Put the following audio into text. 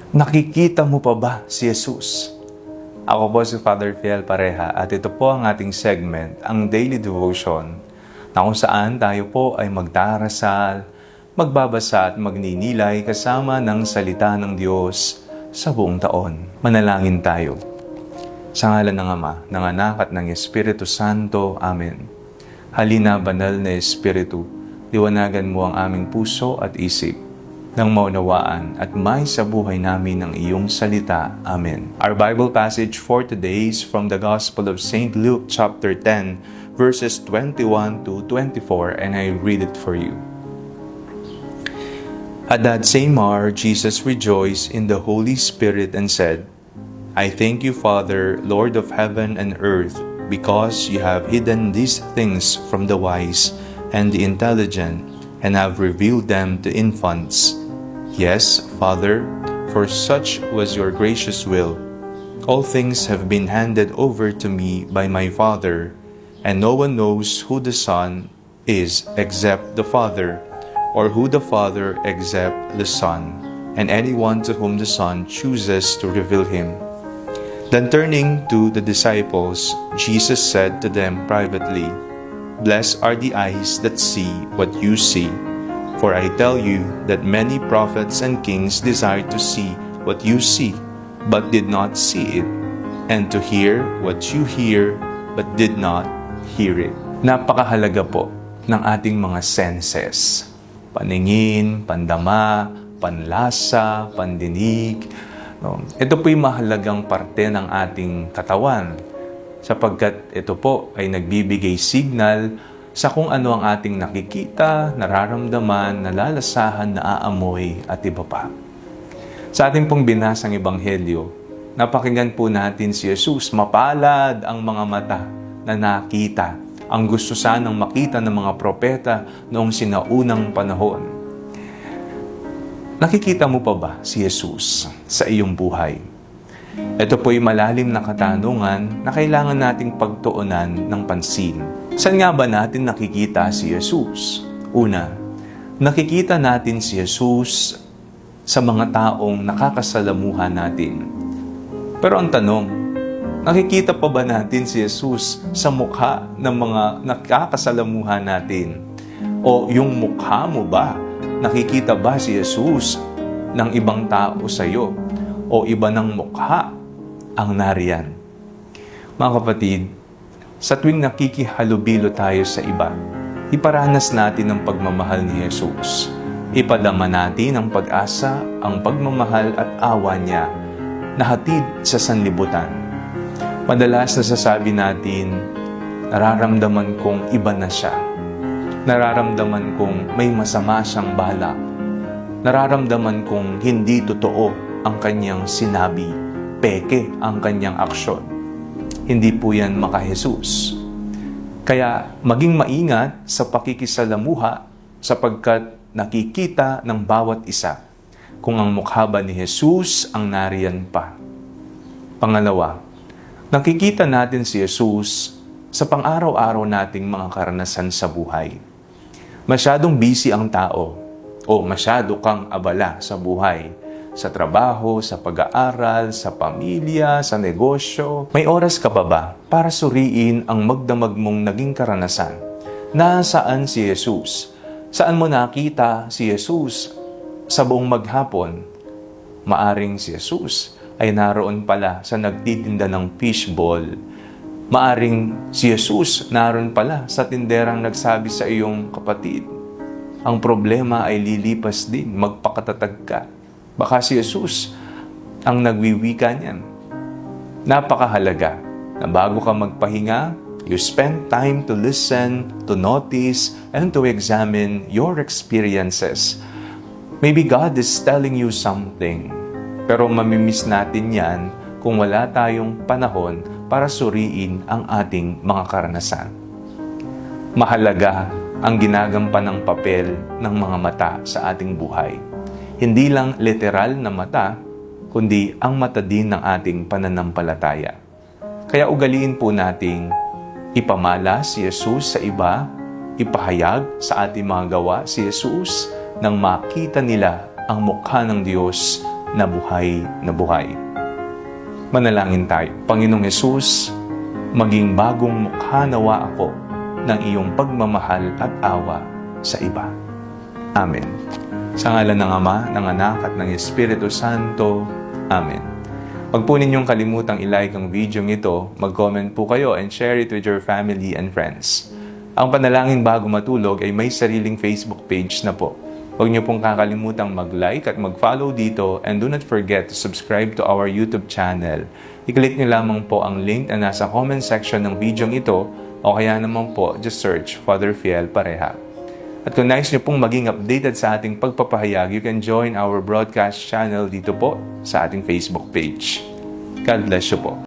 Nakikita mo pa ba si Jesus? Ako po si Father Fiel Pareha at ito po ang ating segment, ang Daily Devotion, na kung saan tayo po ay magdarasal, magbabasa at magninilay kasama ng salita ng Diyos sa buong taon. Manalangin tayo. Sa ngalan ng Ama, ng Anak at ng Espiritu Santo. Amen. Halina, banal na Espiritu, liwanagan mo ang aming puso at isip, nang maunawaan at may sa buhay namin ang iyong salita. Amen. Our Bible passage for today is from the Gospel of St. Luke chapter 10, verses 21 to 24, and I read it for you. At that same hour, Jesus rejoiced in the Holy Spirit and said, I thank you, Father, Lord of heaven and earth, because you have hidden these things from the wise and the intelligent, and have revealed them to infants. Yes, Father, for such was your gracious will. All things have been handed over to me by my Father, and no one knows who the Son is except the Father, or who the Father except the Son, and anyone to whom the Son chooses to reveal him. Then turning to the disciples, Jesus said to them privately, Blessed are the eyes that see what you see. For I tell you that many prophets and kings desired to see what you see, but did not see it, and to hear what you hear, but did not hear it. Napakahalaga po ng ating mga senses. Paningin, pandama, panlasa, pandinig. No? Ito po'y mahalagang parte ng ating katawan, sapagkat ito po ay nagbibigay signal sa kung ano ang ating nakikita, nararamdaman, nalalasahan, naaamoy at iba pa. Sa ating pong binasang Ebanghelyo, napakinggan po natin si Jesus, mapalad ang mga mata na nakita, ang gusto sanang makita ng mga propeta noong sinaunang panahon. Nakikita mo pa ba si Jesus sa iyong buhay? Ito po'y malalim na katanungan na kailangan nating pagtuunan ng pansin. Saan nga ba natin nakikita si Jesus? Una, nakikita natin si Jesus sa mga taong nakakasalamuhan natin. Pero ang tanong, nakikita pa ba natin si Jesus sa mukha ng mga nakakasalamuhan natin? O yung mukha mo ba, nakikita ba si Jesus ng ibang tao sa iyo? O iba ng mukha ang nariyan? Mga kapatid, sa tuwing nakikihalubilo tayo sa iba, iparanas natin ang pagmamahal ni Jesus. Ipadama natin ang pag-asa, ang pagmamahal at awa niya na hatid sa sanlibutan. Madalas nasasabi natin, nararamdaman kong iba na siya. Nararamdaman kong may masama siyang balak. Nararamdaman kong hindi totoo ang kanyang sinabi, peke ang kanyang aksyon. Hindi po yan maka-Jesus. Kaya maging maingat sa pakikisalamuha sapagkat nakikita ng bawat isa kung ang mukha ba ni Jesus ang nariyan pa. Pangalawa, nakikita natin si Jesus sa pang-araw-araw nating mga karanasan sa buhay. Masyadong busy ang tao o masyado kang abala sa buhay, sa trabaho, sa pag-aaral, sa pamilya, sa negosyo. May oras ka pa ba para suriin ang magdamag mong naging karanasan? Nasaan si Jesus? Saan mo nakita si Jesus sa buong maghapon? Maaring si Jesus ay naroon pala sa nagtitinda ng fishball. Maaring si Jesus naroon pala sa tinderang nagsabi sa iyong kapatid, ang problema ay lilipas din, magpakatatag ka. Baka si Jesus ang nagwiwika niyan. Napakahalaga na bago ka magpahinga, you spend time to listen, to notice, and to examine your experiences. Maybe God is telling you something, pero mamimiss natin yan kung wala tayong panahon para suriin ang ating mga karanasan. Mahalaga ang ginagampan ng papel ng mga mata sa ating buhay. Hindi lang literal na mata, kundi ang mata din ng ating pananampalataya. Kaya ugaliin po nating ipamalas si Jesus sa iba, ipahayag sa ating mga gawa si Jesus nang makita nila ang mukha ng Diyos na buhay na buhay. Manalangin tayo. Panginoong Hesus, maging bagong mukha nawa ako ng iyong pagmamahal at awa sa iba. Amen. Sa ngalan ng Ama, ng Anak at ng Espiritu Santo. Amen. Huwag po ninyong kalimutang i-like ang video ito, mag-comment po kayo and share it with your family and friends. Ang Panalangin Bago Matulog ay may sariling Facebook page na po. Huwag niyo pong kakalimutang mag-like at mag-follow dito, and do not forget to subscribe to our YouTube channel. I-click niyo lamang po ang link na nasa comment section ng video ito, o kaya naman po, just search Father Fiel Pareha. At kung nais niyo pong maging updated sa ating pagpapahayag, you can join our broadcast channel dito po sa ating Facebook page. God bless you po.